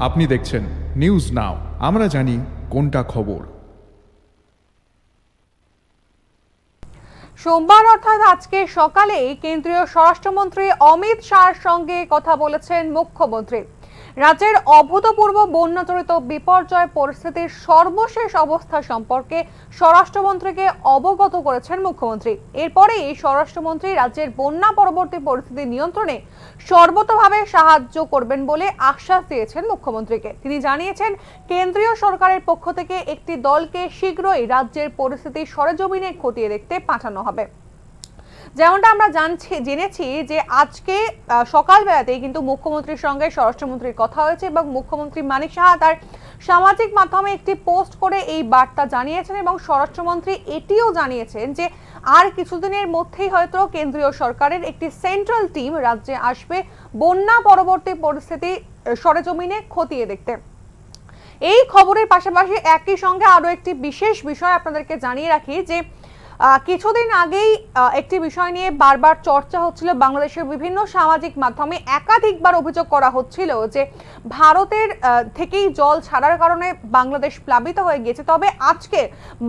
আপনি দেখছেন news now, আমরা জানি কোনটা খবর। সোমবার অর্থাৎ আজকে সকালে কেন্দ্রীয় স্বরাষ্ট্রমন্ত্রী অমিত শাহর সঙ্গে কথা বলেছেন মুখ্যমন্ত্রী। রাজ্যের অভূতপূর্ব বন্যাজনিত বিপর্যয় পরিস্থিতির সর্বশেষ অবস্থা সম্পর্কে স্বরাষ্ট্রমন্ত্রীকে অবগত করেছেন মুখ্যমন্ত্রী। এরপরেই স্বরাষ্ট্রমন্ত্রী রাজ্যের বন্যা পরবর্তী পরিস্থিতি নিয়ন্ত্রণে সর্বতোভাবে সাহায্য করবেন বলে আশ্বাস দিয়েছেন মুখ্যমন্ত্রীকে। তিনি জানিয়েছেন, কেন্দ্রীয় সরকারের পক্ষ থেকে একটি দলকে শীঘ্রই রাজ্যের পরিস্থিতি সরেজমিনে খতিয়ে দেখতে পাঠানো হবে। যেমনটা আমরা জেনেছি যে আজকে সকালবেলাতেই কিন্তু মুখ্যমন্ত্রীর সঙ্গে স্বরাষ্ট্রমন্ত্রীর কথা হয়েছে এবং মুখ্যমন্ত্রী মানিক সাহা তার সামাজিক মাধ্যমে একটি পোস্ট করে এই বার্তা জানিয়েছেন এবং স্বরাষ্ট্রমন্ত্রী এটিও জানিয়েছেন যে আর কিছুদিনের মধ্যেই হয়তো কেন্দ্রীয় সরকারের একটি সেন্ট্রাল টিম রাজ্যে আসবে বন্যা পরবর্তী পরিস্থিতি সরেজমিনে খতিয়ে দেখতে। এই খবরের পাশাপাশি একই সঙ্গে আরো একটি বিশেষ বিষয় আপনাদেরকে জানিয়ে রাখি যে কিছুদিন আগেই একটি বিষয় নিয়ে বারবার চর্চা হচ্ছিল। বাংলাদেশের বিভিন্ন সামাজিক মাধ্যমে একাধিকবার অভিযোগ করা হচ্ছিল যে ভারতের থেকেই জল ছাড়ার কারণে বাংলাদেশ প্লাবিত হয়ে গিয়েছে। তবে আজকে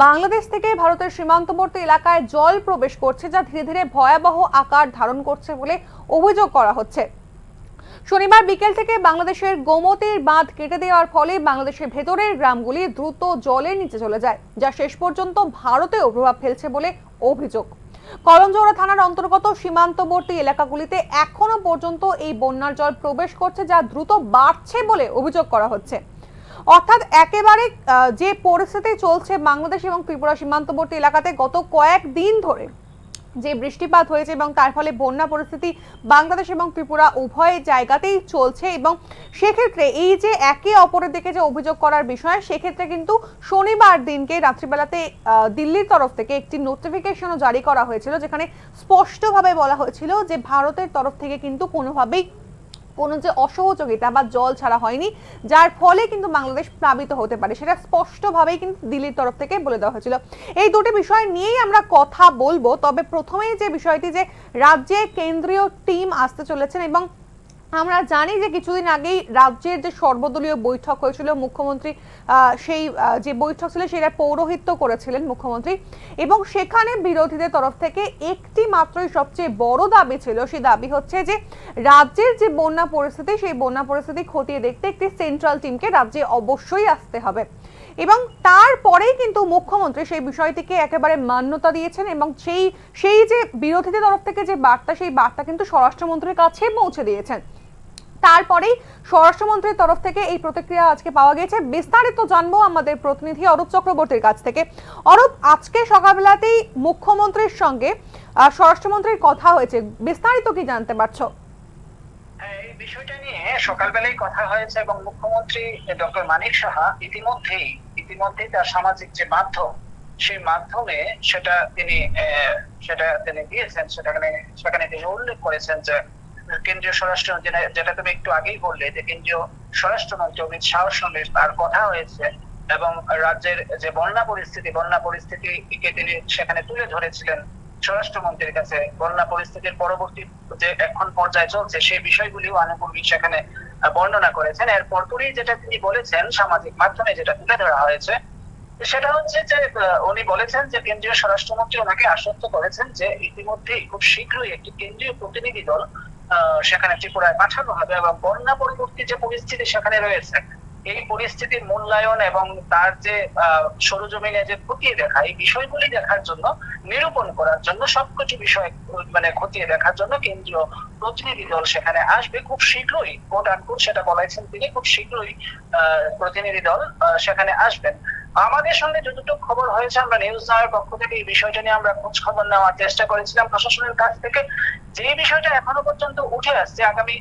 বাংলাদেশ থেকে ভারতের সীমান্তবর্তী এলাকায় জল প্রবেশ করছে, যা ধীরে ধীরে ভয়াবহ আকার ধারণ করছে বলে অভিযোগ করা হচ্ছে। শনিবার বিকেল থেকে বাংলাদেশের গোমতীর বাঁধ কেটে দেওয়ার ফলে বাংলাদেশের ভেতরের গ্রামগুলি দ্রুত জলের নিচে চলে যায়, যা শেষ পর্যন্ত ভারতেও প্রভাব ফেলছে বলে অভিযোগ। কলমজোড়া থানার অন্তর্গত সীমান্তবর্তী এলাকাগুলিতে এখনো পর্যন্ত এই বন্যার জল প্রবেশ করছে, যা দ্রুত বাড়ছে বলে অভিযোগ করা হচ্ছে। অর্থাৎ একেবারে যে পরিস্থিতি চলছে বাংলাদেশ এবং ত্রিপুরা সীমান্তবর্তী এলাকাতে গত কয়েকদিন ধরে যে বৃষ্টিপাত হয়েছে এবং তার ফলে বন্যা পরিস্থিতি বাংলাদেশ এবং ত্রিপুরা উভয় জায়গাতেই চলছে এবং সেক্ষেত্রে এই যে একে অপরের দিকে যে অভিযোগ করার বিষয়, সেক্ষেত্রে কিন্তু শনিবার দিনকে রাত্রিবেলাতে দিল্লির তরফ থেকে একটি নোটিফিকেশনও জারি করা হয়েছিল, যেখানে স্পষ্টভাবে বলা হয়েছিল যে ভারতের তরফ থেকে কিন্তু কোনোভাবেই কোনো যে অসহযোগিতা বা জল ছাড়া হয়নি, যার ফলে কিন্তু বাংলাদেশ প্লাবিত হতে পারে, সেটা স্পষ্টভাবেই কিন্তু দিল্লির তরফ থেকে বলে দেওয়া হয়েছিল। এই দুটি বিষয় নিয়েই আমরা কথা বলবো। তবে প্রথমেই যে বিষয়টি যে রাজ্যে কেন্দ্রীয় টিম আসতে চলেছেন এবং আমরা জানি যে কিছুদিন আগেই রাজ্যের যে সর্বদলীয় বৈঠক হয়েছিল, মুখ্যমন্ত্রী সেই যে বৈঠক ছিল সেটা পৌরোহিত্য করেছিলেন মুখ্যমন্ত্রী এবং সেখানে বিরোধীদের তরফ থেকে একটি মাত্রই সবচেয়ে বড় দাবি ছিল। সেই দাবি হচ্ছে যে রাজ্যের যে বন্যা পরিস্থিতি, সেই বন্যা পরিস্থিতি খতিয়ে দেখতে একটি সেন্ট্রাল টিমকে রাজ্যে অবশ্যই আসতে হবে এবং তারপরেই কিন্তু মুখ্যমন্ত্রী সেই বিষয়টিকে একেবারে মান্যতা দিয়েছেন এবং সেই যে বিরোধীদের তরফ থেকে যে বার্তা, সেই বার্তা কিন্তু স্বরাষ্ট্রমন্ত্রীর কাছে পৌঁছে দিয়েছেন। তারপরেই স্বরাষ্ট্রমন্ত্রীর তরফ থেকে এই প্রতিক্রিয়া আজকে পাওয়া গেছে। বিস্তারিত জানবো আমাদের প্রতিনিধি অরূপ চক্রবর্তীর কাছ থেকে। অরূপ, আজকে সকালবেলাতেই মুখ্যমন্ত্রীর সঙ্গে স্বরাষ্ট্রমন্ত্রীর কথা হয়েছে, বিস্তারিত কি জানতে পারছো? এই বিষয়টা নিয়ে সকালবেলায় কথা হয়েছে এবং মুখ্যমন্ত্রী ডক্টর মানিক সাহা ইতিমধ্যেই তার সামাজিক যে মাধ্যম, সেই মাধ্যমে সেটা তিনি দিয়েছেন। সেখানে তিনি উল্লেখ করেছেন যে কেন্দ্রীয় স্বরাষ্ট্র, যেটা তুমি একটু আগেই বললে, যে কেন্দ্রীয় স্বরাষ্ট্রমন্ত্রী অমিত শাহর সঙ্গে তার কথা হয়েছে এবং রাজ্যের যে বন্যা পরিস্থিতিকে তিনি সেখানে তুলে ধরেছিলেন স্বরাষ্ট্রমন্ত্রীর কাছে। বন্যা পরিস্থিতির পরবর্তী যে এখন পর্যায়ে চলছে সেই বিষয়গুলিও আনুপূর্বিক সেখানে বর্ণনা করেছেন। এর পরপরই যেটা তিনি বলেছেন সামাজিক মাধ্যমে যেটা তুলে ধরা হয়েছে, সেটা হচ্ছে যে উনি বলেছেন যে কেন্দ্রীয় স্বরাষ্ট্রমন্ত্রী ওনাকে আশ্বস্ত করেছেন যে ইতিমধ্যেই খুব শীঘ্রই একটি কেন্দ্রীয় প্রতিনিধি দল সেখানে ত্রিপুরায় পাঠানো হবে এবং বন্যা পরবর্তী যে পরিস্থিতি সেখানে রয়েছে, এই পরিস্থিতির মূল্যায়ন এবং তার যে সরজমিনে যে খতিয়ে দেখা, এই বিষয়গুলি দেখার জন্য, নিরূপণ করার জন্য, সবকিছু বিষয় খতিয়ে দেখার জন্য কেন্দ্রীয় প্রতিনিধি দল সেখানে আসবে খুব শীঘ্রই। কোট আনকোট সেটা বলেছেন তিনি, খুব শীঘ্রই প্রতিনিধি দল সেখানে আসবেন। আমাদের সঙ্গে যতটুকু খবর হয়েছে, আমরা নিউজ নাওয়ের পক্ষ থেকে এই বিষয়টা নিয়ে আমরা খোঁজ খবর নেওয়ার চেষ্টা করেছিলাম প্রশাসনের কাছ থেকে। যে বিষয়টা এখনো পর্যন্ত উঠে আসছে, আগামী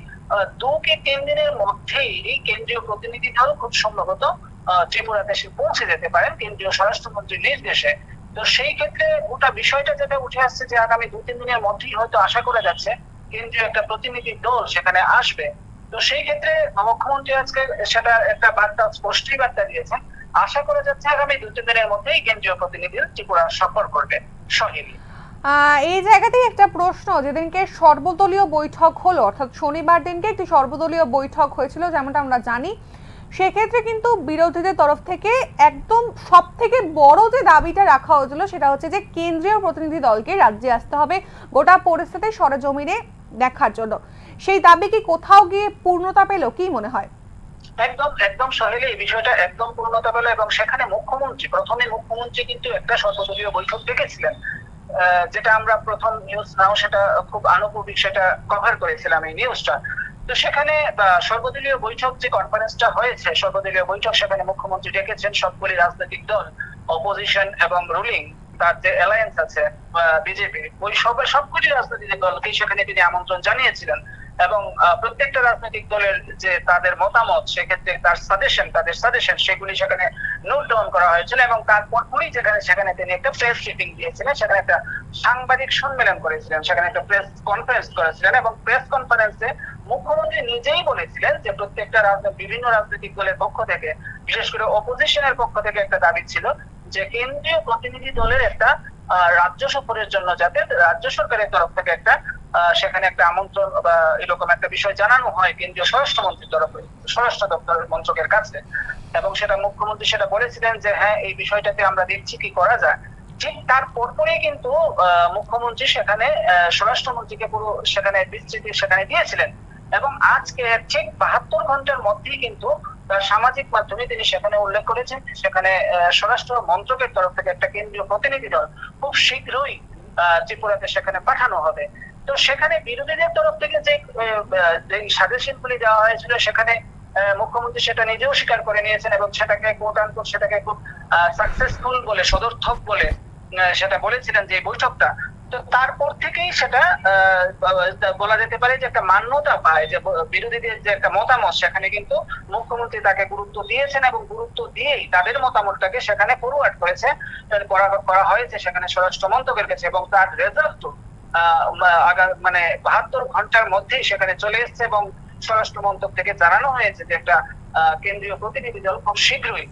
2 কি 3 দিনের মধ্যেই এই কেন্দ্রীয় প্রতিনিধি দল খুব সম্ভবত ত্রিপুরাতে এসে পৌঁছে যেতে পারেন কেন্দ্রীয় স্বরাষ্ট্রমন্ত্রীর নির্দেশে। তো সেই ক্ষেত্রে গোটা বিষয়টা যেটা উঠে আসছে যে আগামী 2-3 দিনের মধ্যেই হয়তো আশা করা যাচ্ছে কেন্দ্রীয় একটা প্রতিনিধি দল সেখানে আসবে। তো সেই ক্ষেত্রে মুখ্যমন্ত্রী আজকে সেটা একটা বার্তা, স্পষ্টই বার্তা দিয়েছেন। আশা করা যাচ্ছে আগামী 2-3 দিনের মধ্যেই কেন্দ্রীয় প্রতিনিধি ত্রিপুরা সফর করবে। সহিনী, এই জায়গাতেই একটা প্রশ্ন, যেদিনকে সর্বদলীয় বৈঠক হলো, অর্থাৎ শনিবার দিনকে একটি সর্বদলীয় বৈঠক হয়েছিল যেমনটা আমরা জানি, সেক্ষেত্রে কিন্তু বিরোধীদের তরফ থেকে একদম সব থেকে বড় যে দাবিটা রাখা হয়েছিল সেটা হচ্ছে যে কেন্দ্রীয় প্রতিনিধি দলকে রাজ্যে আসতে হবে গোটা পরিস্থিতি সরেজমিনে দেখার জন্য। সেই দাবি কি কোথাও গিয়ে পূর্ণতা পেল, কি মনে হয়? একদম একদম সহেলি, এই বিষয়টা একদম পূর্ণতা পেল এবং সেখানে মুখ্যমন্ত্রী কিন্তু একটা সর্বদলীয় বৈঠক ডেকেছিলেন, যেটা আমরা প্রথম নিউজ নাও সেটা খুব আনুষ্ঠানিক সেটা কভার করেছিলাম এই নিউজটা। তো সেখানে সর্বদলীয় বৈঠক যে কনফারেন্সটা হয়েছে, সর্বদলীয় বৈঠক সেখানে মুখ্যমন্ত্রী ডেকেছেন সবগুলি রাজনৈতিক দল, অপোজিশন এবং রুলিং তার যে অ্যালায়েন্স আছে বিজেপি, ওই সবগুলি রাজনৈতিক দলকে সেখানে তিনি আমন্ত্রণ জানিয়েছিলেন এবং প্রত্যেকটা রাজনৈতিক দলের যে তাদের মতামত, সেক্ষেত্রে তাদের সাজেশন সেগুলি সেখানে নোট ডাউন করা হয়েছিল এবং তারপরই সেখানে তিনি একটা প্রেস ব্রিফিং দিয়েছিলেন, সেখানে একটা সাংবাদিক সম্মেলন করেছিলেন, সেখানে একটা প্রেস কনফারেন্স করেছিলেন এবং প্রেস কনফারেন্সে মুখ্যমন্ত্রী নিজেই বলেছিলেন যে প্রত্যেকটা বিভিন্ন রাজনৈতিক দলের পক্ষ থেকে, বিশেষ করে অপোজিশনের পক্ষ থেকে একটা দাবি ছিল যে কেন্দ্রীয় প্রতিনিধি দলের একটা রাজ্য সফরের জন্য যাতে রাজ্য সরকারের তরফ থেকে একটা সেখানে একটা আমন্ত্রণ বা এরকম একটা বিষয় জানানো হয় কেন্দ্রীয় স্বরাষ্ট্রমন্ত্রীর তরফে, স্বরাষ্ট্র দপ্তরের মন্ত্রকের কাছে। এবং সেটা মুখ্যমন্ত্রী সেটা বলেছিলেন যে হ্যাঁ, এই বিষয়টাতে আমরা দেখছি কি করা যায়। ঠিক তার পরপরই কিন্তু মুখ্যমন্ত্রী সেখানে স্বরাষ্ট্রমন্ত্রীকে পুরো সেখানে বিস্তৃতি সেখানে দিয়েছিলেন এবং আজকে ঠিক 72 ঘন্টার মধ্যেই কিন্তু সামাজিক মাধ্যমে তিনি সেখানে উল্লেখ করেছেন যেখানে স্বরাষ্ট্র মন্ত্রকের তরফ থেকে একটা কেন্দ্রীয় প্রতিনিধি দল খুব শীঘ্রই ত্রিপুরাতে সেখানে পাঠানো হবে। তো সেখানে বিরোধীদের তরফ থেকে যে সাজেশন গুলি দেওয়া হয়েছিল সেখানে মুখ্যমন্ত্রী সেটা নিজেও স্বীকার করে নিয়েছেন এবং সেটাকে সেটাকে খুব সাকসেসফুল বলে, সদর্থক বলে সেটা বলেছিলেন যে বৈঠকটা। তো তারপর থেকেই সেটা বলা যেতে পারে যে একটা মান্যতা পায় যে বিরোধীদের যে একটা মতামত, সেখানে কিন্তু মুখ্যমন্ত্রী তাকে গুরুত্ব দিয়েছেন এবং গুরুত্ব দিয়েই তাদের মতামতটাকে সেখানে ফরওয়ার্ড করা হয়েছে সেখানে স্বরাষ্ট্র মন্ত্রকের কাছে এবং তার রেজাল্ট মানে 72 ঘন্টার মধ্যেই সেখানে চলে এসেছে এবং স্বরাষ্ট্র মন্ত্রক থেকে জানানো হয়েছে যে একটা কেন্দ্রীয় প্রতিনিধি দল খুব শীঘ্রই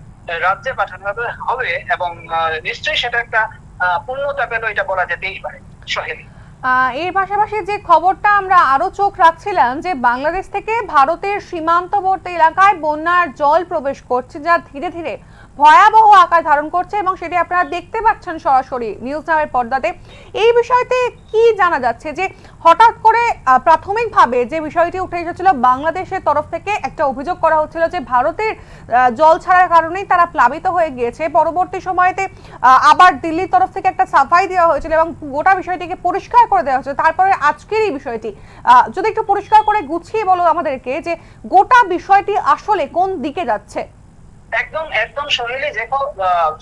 রাজ্যে পাঠানো হবে এবং নিশ্চয়ই সেটা একটা পূর্ণতা পেল, এটা বলা যেতেই পারে সোহেলি। এর পাশাপাশি যে খবরটা আমরা আরো চোখ রাখছিলাম যে বাংলাদেশ থেকে ভারতের সীমান্তবর্তী এলাকায় বন্যার জল প্রবেশ করছে, যা ধীরে ধীরে ভয়াবহ আকার ধারণ করছে এবং সেটি আপনারা দেখতে পাচ্ছেন সরাসরি নিউজ নামের পর্দাতে। এই বিষয়তে কি জানা যাচ্ছে যে হঠাৎ করে প্রাথমিকভাবে যে বিষয়টি উঠে এসেছিল, বাংলাদেশের তরফ থেকে একটা অভিযোগ করা হচ্ছিল যে ভারতের জল ছাড়ার কারণেই তারা প্লাবিত হয়ে গিয়েছে। পরবর্তী সময়তে আবার দিল্লির তরফ থেকে একটা সাফাই দেওয়া হয়েছিল এবং গোটা বিষয়টিকে পরিষ্কার করে দেওয়া হয়েছিল। তারপরে আজকের এই বিষয়টি যদি একটু পরিষ্কার করে গুছিয়ে বলো আমাদেরকে যে গোটা বিষয়টি আসলে কোন দিকে যাচ্ছে। একদম সোহেলি, দেখো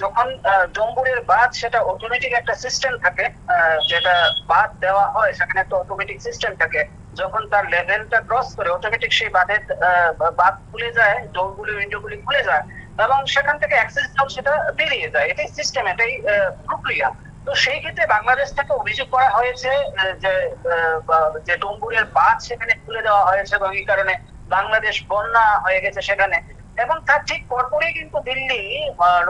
যখন ডম্বুরের বাঁধ সেটা অটোমেটিক একটা সিস্টেম থাকে, যেটা বাঁধ দেওয়া হয় সেখানে একটা অটোমেটিক সিস্টেম থাকে, যখন তার লেভেলটা ক্রস করে অটোমেটিক সেই বাঁধ খুলে যায়, ডোরগুলি উইন্ডোগুলি খুলে যায় এবং সেখান থেকে অ্যাক্সেস জল সেটা বেরিয়ে যায়। এটাই সিস্টেম, এটাই প্রক্রিয়া। তো সেই ক্ষেত্রে বাংলাদেশ থেকে অভিযোগ করা হয়েছে যে ডম্বুরের বাঁধ সেখানে খুলে দেওয়া হয়েছে এবং এই কারণে বাংলাদেশ বন্যা হয়ে গেছে সেখানে। এবং তার ঠিক পরপরই কিন্তু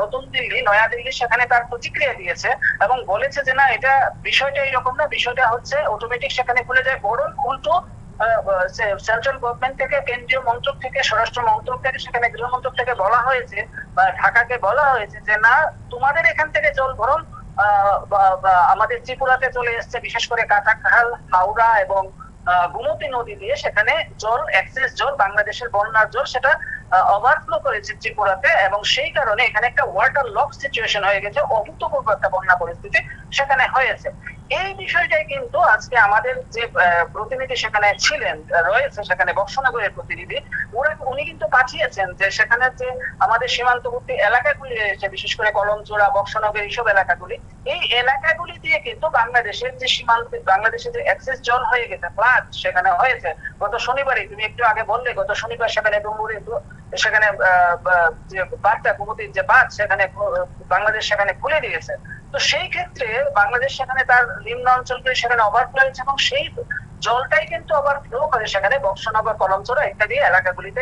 নতুন দিল্লি, নয়া দিল্লি সেখানে তার প্রতিক্রিয়া দিয়েছে এবং বলেছে যে না, এটা বিষয়টা এইরকম না, বিষয়টা হচ্ছে অটোমেটিক সেখানে খুলে যায়। বরং উল্টো সেন্ট্রাল গভর্নমেন্ট থেকে, কেন্দ্রীয় মন্ত্রক থেকে, স্বরাষ্ট্র মন্ত্রক থেকে, সেখানে গৃহ মন্ত্রক থেকে বলা হয়েছে বা ঢাকাকে বলা হয়েছে যে না, তোমাদের এখান থেকে জল বরং আমাদের ত্রিপুরাতে চলে এসছে, বিশেষ করে কাটাখাল, হাওড়া এবং গোমতী নদী দিয়ে সেখানে জল, অ্যাক্সেস জল, বাংলাদেশের বন্যার জল সেটা ওভারফ্লো করেছে ত্রিপুরাতে এবং সেই কারণে এখানে একটা ওয়াটার লক সিচুয়েশন হয়ে গেছে, অভূতপূর্ব একটা বন্যা পরিস্থিতি সেখানে হয়েছে। এই বিষয়টাই কিন্তু আজকে আমাদের যে প্রতিনিধি সেখানে রয়েছে সেখানে বক্সনগরের প্রতিনিধি, উনি কিন্তু পাঠিয়েছেন যে সেখানে যে আমাদের সীমান্তবর্তী এলাকাগুলি রয়েছে, বিশেষ করে কলমচোরা, বক্সনগর, এইসব এলাকাগুলি, এই এলাকাগুলি দিয়ে কিন্তু বাংলাদেশের যে বাংলাদেশের যে অ্যাক্সেস জল হয়ে গেছে, ফ্লাড সেখানে হয়েছে। গত শনিবারই তুমি একটু আগে বললে, গত শনিবার সেখানে ডুমুরে সেখানে যে বাঁধটা, গোমতীর যে বাঁধ সেখানে বাংলাদেশ সেখানে খুলে দিয়েছে। তো সেই ক্ষেত্রে বাংলাদেশ সেখানে তার নিম্ন অঞ্চলগুলি সেখানে ওভারফ্লো হয়েছে এবং সেই জলটাই কিন্তু ওভারফ্লো করে সেখানে বক্সনগর, কলমচোরা ইত্যাদি এলাকাগুলিতে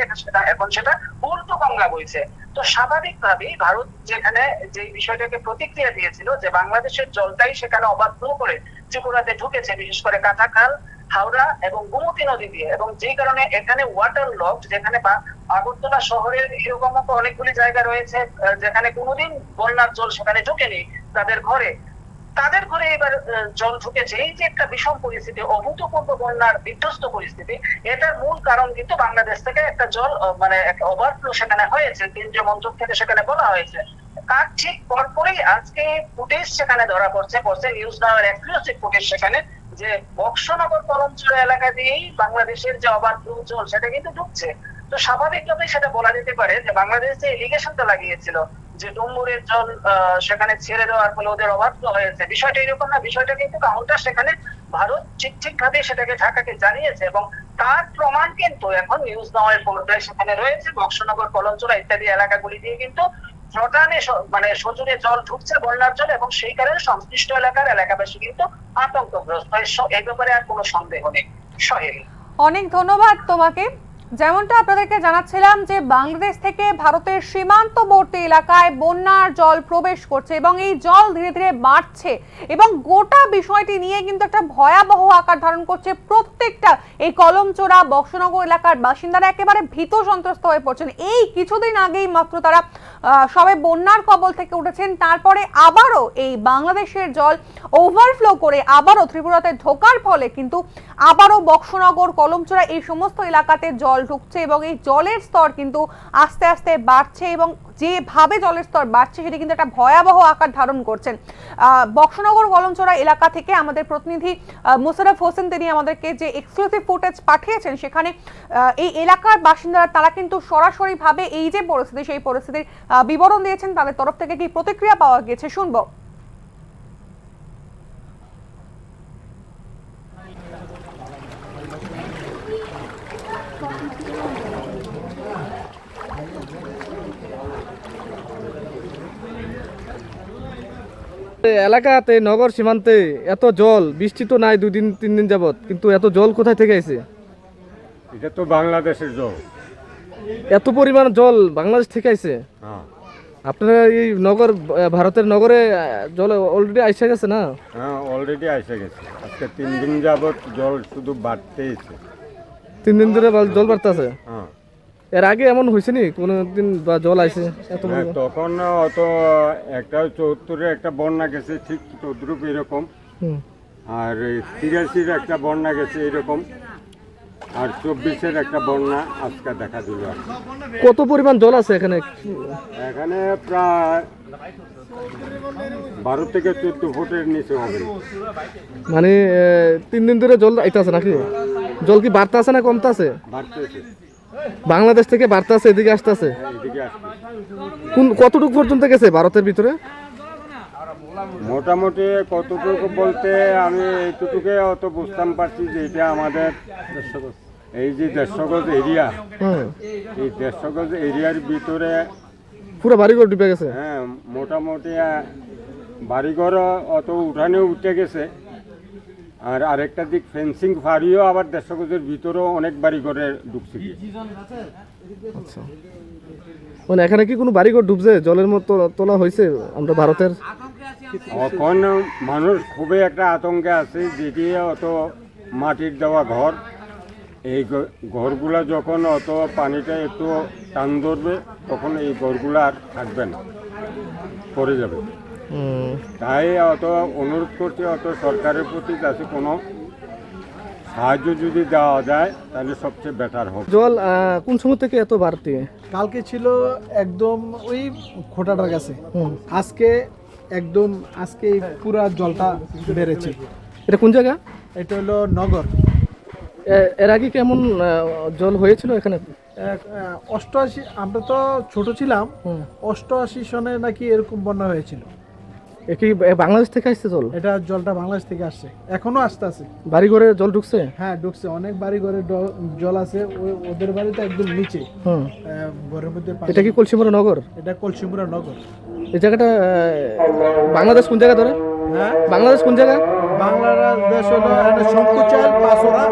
এখন সেটা উল্টো গঙ্গা বইছে। তো স্বাভাবিকভাবেই ভারত যেখানে যে বিষয়টাকে প্রতিক্রিয়া দিয়েছিল যে বাংলাদেশের জলটাই সেখানে ওভারফ্লো করে ত্রিপুরাতে ঢুকেছে, বিশেষ করে কাটাখাল, হাওড়া এবং গোমতী নদী দিয়ে, এবং যে কারণে এখানে ওয়াটার লক, যেখানে আগরতলা শহরের এরকম অনেকগুলি জায়গা রয়েছে যেখানে কোনোদিন বন্যার জল সেখানে ঢুকেনি তাদের ঘরে এবার জল ঢুকেছে। এই যে একটা বিষম পরিস্থিতি, অভূতপূর্ব বন্যার বিধ্বস্ত পরিস্থিতি, এটার মূল কারণ কিন্তু বাংলাদেশ থেকে একটা জল মানে একটা ওভারফ্লো সেখানে হয়েছে, কেন্দ্রীয় মন্ত্রক থেকে সেখানে বলা হয়েছে। তার ঠিক পরপরই আজকে ফুটেজ সেখানে ধরা পড়ছে নিউজ নাওয়ের এক্সক্লুসিভ ফুটেজ সেখানে, যে বক্সনগর কলমচুড়া এলাকা দিয়েই বাংলাদেশের যে ওভারফ্লো জল সেটা কিন্তু ঢুকছে। তো স্বাভাবিকভাবেই সেটা বলা যেতে পারে যে বাংলাদেশ যে এলিগেশনটা লাগিয়েছিল যে ডুম্বুরের জল সেখানে ছেড়ে দেওয়ার ফলে ওদের ওভারফ্লো হয়েছে, বিষয়টা এরকম না। বিষয়টা কিন্তু কাউন্টার সেখানে ভারত ঠিক ভাবে সেটাকে ঢাকাকে জানিয়েছে, এবং তার প্রমাণ কিন্তু এখন নিউজ নাওয়ের পর্দায় সেখানে রয়েছে। বক্সনগর কলমচুড়া ইত্যাদি এলাকাগুলি দিয়ে কিন্তু ফ্রটানে মানে সজোরে জল ঢুকছে, বন্যার জল, এবং সেই কারণে সংশ্লিষ্ট এলাকাবাসী কিন্তু আতঙ্কগ্রস্ত। এই ব্যাপারে আর কোনো সন্দেহ নেই। সোহেল, অনেক ধন্যবাদ তোমাকে। যেমনটা আপনাদেরকে জানাচ্ছিলাম যে বাংলাদেশ থেকে ভারতের সীমান্তবর্তী এলাকায় বন্যার জল প্রবেশ করছে এবং এই জল ধীরে ধীরে বাড়ছে এবং গোটা বিষয়টি নিয়ে কিন্তু একটা ভয়াবহ আকার ধারণ করছে। প্রত্যেকটা এই কলমচোরা বক্সনগর এলাকার বাসিন্দারা একেবারে ভীত সন্ত্রস্ত হয়ে পড়ছেন। এই কিছুদিন আগেই মাত্র তারা সবাই বন্যার কবল থেকে উঠেছেন, তারপরে আবারও এই বাংলাদেশের জল ওভারফ্লো করে আবারও ত্রিপুরাতে ঢোকার ফলে কিন্তু আবারও বক্সনগর কলমচোরা এই সমস্ত এলাকাতে জল ঢুকছে এবং এই জলের স্তর কিন্তু আস্তে আস্তে বাড়ছে এবং যেভাবে জলের স্তর বাড়ছে সেটি কিন্তু একটা ভয়াবহ আকার ধারণ করছেন। বক্সনগর কলমচোরা এলাকা থেকে আমাদের প্রতিনিধি মোশাররফ হোসেন তিনি আমাদেরকে যে এক্সক্লুসিভ ফুটেজ পাঠিয়েছেন, সেখানে এই এলাকার বাসিন্দারা তারা কিন্তু সরাসরিভাবে এই যে পরিস্থিতি সেই পরিস্থিতির বিবরণ দিয়েছেন। তাদের তরফ থেকে কি প্রতিক্রিয়া পাওয়া গেছে শুনবো। এলাকাতে নগর সীমান্তে এত জল, বৃষ্টি তো নাই 2-3 দিন যাবত, কিন্তু এত জল কোথায় থেকে আইছে? এটা তো বাংলাদেশের জল। এত পরিমাণ জল বাংলাদেশ থেকে আইছে? হ্যাঁ আপনারা এই নগর ভারতের নগরে জল অলরেডি আইসে গেছে না? হ্যাঁ, অলরেডি এসে গেছে। আজকে 3 দিন যাবত জল শুধু বাড়তেইছে। 3 দিন ধরে জল বাড়তেছে? হ্যাঁ। এর আগে এমন হয়েছে নি কোনদিন বা জল আইছে এত? তখন অত একটা 74-এ একটা বন্যা গেছে ঠিক তদ্রুপ এরকম, আর 83-র একটা বন্যা গেছে এরকম, আর 24-এর একটা বন্যা আজকে দেখা দিল। কত পরিমাণ জল আছে এখানে? এখানে প্রায় 12 থেকে 14 ফুটের নিচে হবে। মানে 3 দিন ধরে জল আইতাছে নাকি? জল কি বাড়তাছে না কমতাছে? বাড়তেছে। বাংলাদেশ থেকে বাড়তাছে, এদিকে আসতেছে? এদিকে আসছে। কতটুকু পর্যন্ত গেছে ভারতের ভিতরে? মোটামুটি কতটুকু বলতে আমি এইটুকুকে অত বুঝতাম পারছি যে এটা আমাদের এই যে 150 গজ এরিয়া, এই 150 গজ এরিয়ার ভিতরে পুরো বাড়িঘর ডুবে গেছে। হ্যাঁ, মোটামুটি বাড়িঘর অত উঠানে উঠে গেছে, আর আরেকটা দিক ফেন্সিং ফাড়িও আবার 150 গজের ভিতরেও অনেক বাড়িঘরে ঢুকছে। আচ্ছা, মানে এখানে কি কোনো বাড়িঘর ডুবছে? জলের মতো তোলা হয়েছে আমরা ভারতের? এখন মানুষ খুবই একটা আতঙ্কে আছে, যেটি অত মাটির দেওয়া ঘর, এই ঘরগুলা যখন অত পানিটা একটু টান ধরবে তখন এই ঘরগুলো আর থাকবে না, পড়ে যাবে। তাই অত অনুরোধ করছি অত সরকারের প্রতি যাতে কোনো সাহায্য যদি দেওয়া যায় তাহলে সবচেয়ে বেটার হবে। জল কোন সময় থেকে এত বাড়তি? কালকে ছিল একদম ওই খোটাটার কাছে, আজকে একদম আজকে পুরা জলটা বেড়েছে। এটা কোন জায়গা? এটা হলো নগর। এর আগে কেমন জল হয়েছিল এখানে? 88, আমরা তো ছোট ছিলাম, 88 সনে নাকি এরকম বন্যা হয়েছিল। কি বাংলাদেশ থেকে আসছে জল? এটা জলটা বাংলাদেশ থেকে আসছে, এখনো আসতে আছে। বাড়ি ঘরে জল ঢুকছে? হ্যাঁ ঢুকছে, অনেক বাড়ি ঘরে জল আছে। ওদের বাড়িতে একদম নিচে ঘরের মধ্যে। এটা কি কলসিমুড়া নগর? এটা কলসিমুড়া নগর। এই জায়গাটা বাংলাদেশ কোন জায়গা ধরে? হ্যাঁ, বাংলাদেশ কোন জায়গা? বাংলাদেশ হলো শঙ্কুচাল, পাঁচরা।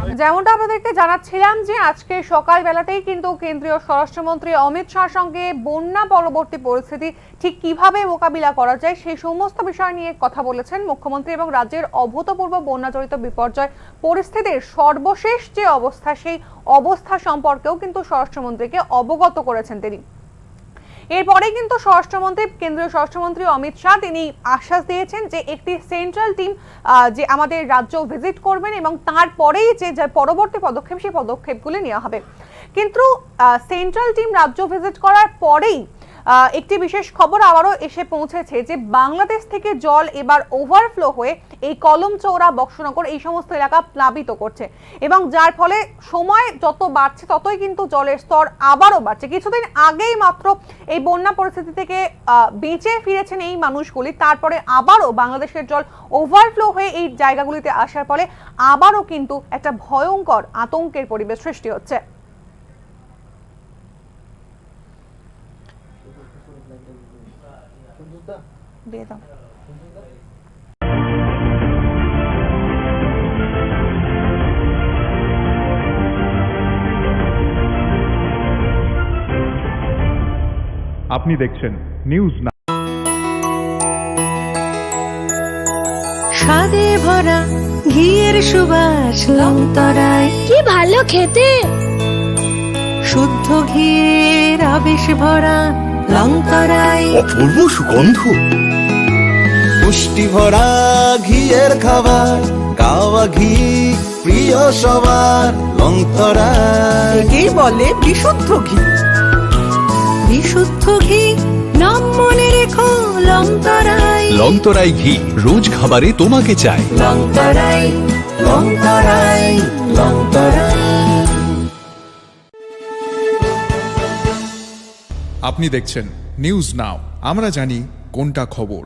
যেমনটা আপনাদেরকে জানাচ্ছিলাম যে আজকে সকালবেলাতেই কিন্তু কেন্দ্রীয় স্বরাষ্ট্রমন্ত্রী অমিত শাহর সঙ্গে বন্যা পরবর্তী পরিস্থিতি ঠিক কিভাবে মোকাবিলা করা যায় সেই সমস্ত বিষয় নিয়ে কথা বলেছেন মুখ্যমন্ত্রী এবং রাজ্যের অভূতপূর্ব বন্যাজনিত বিপর্যয় পরিস্থিতির সর্বশেষ যে অবস্থা সেই অবস্থা সম্পর্কেও কিন্তু স্বরাষ্ট্রমন্ত্রীকে অবগত করেছেন তিনি। এরপরে কিন্তু কেন্দ্রীয় স্বরাষ্ট্রমন্ত্রী অমিত শাহ তিনি আশ্বাস দিয়েছেন যে একটি সেন্ট্রাল টিম যে আমাদের রাজ্য ভিজিট করবেন এবং তারপরেই যে পরবর্তী পদক্ষেপ সেই পদক্ষেপগুলি নেওয়া হবে। কিন্তু সেন্ট্রাল টিম রাজ্য ভিজিট করার পরেই একটি বিশেষ খবর আবারও এসে পৌঁছেছে যে বাংলাদেশ থেকে জল এবার ওভারফ্লো হয়ে এই কলমচৌড়া, বক্সনগর এই সমস্ত এলাকা প্লাবিত করছে এবং যার ফলে সময় যত বাড়ছে ততই কিন্তু জলের স্তর আবারও বাড়ছে। কিছুদিন আগেই মাত্র এই বন্যা পরিস্থিতি থেকে বেঁচে ফিরেছেন এই মানুষগুলি, তারপরে আবারও বাংলাদেশের জল ওভারফ্লো হয়ে এই জায়গাগুলিতে আসার ফলে আবারও কিন্তু একটা ভয়ঙ্কর আতঙ্কের পরিবেশ সৃষ্টি হচ্ছে। দিয়ে দাও। আপনি দেখছেন নিউজ নাও। স্বাদে ভরা ঘিয়ের সুবাস লংতরায়, কি ভালো খেতে। শুদ্ধ ঘিয়ের আবেশ ভরা লংতরায়, অপূর্ব সুগন্ধ, পুষ্টি ভরা ঘিয়ের খাবার, গাওয়া ঘি প্রিয় সবার লংতরায়। একেই বলে বিশুদ্ধ ঘি। বিশুদ্ধ ঘি নাম মনে রেখো লংতরায়। লংতরাই ঘি রোজ খাবারে তোমাকে চাই। লংতরায়, লংতরায়, লংতরায়। আপনি দেখছেন নিউজ নাও। আমরা জানি কোনটা খবর।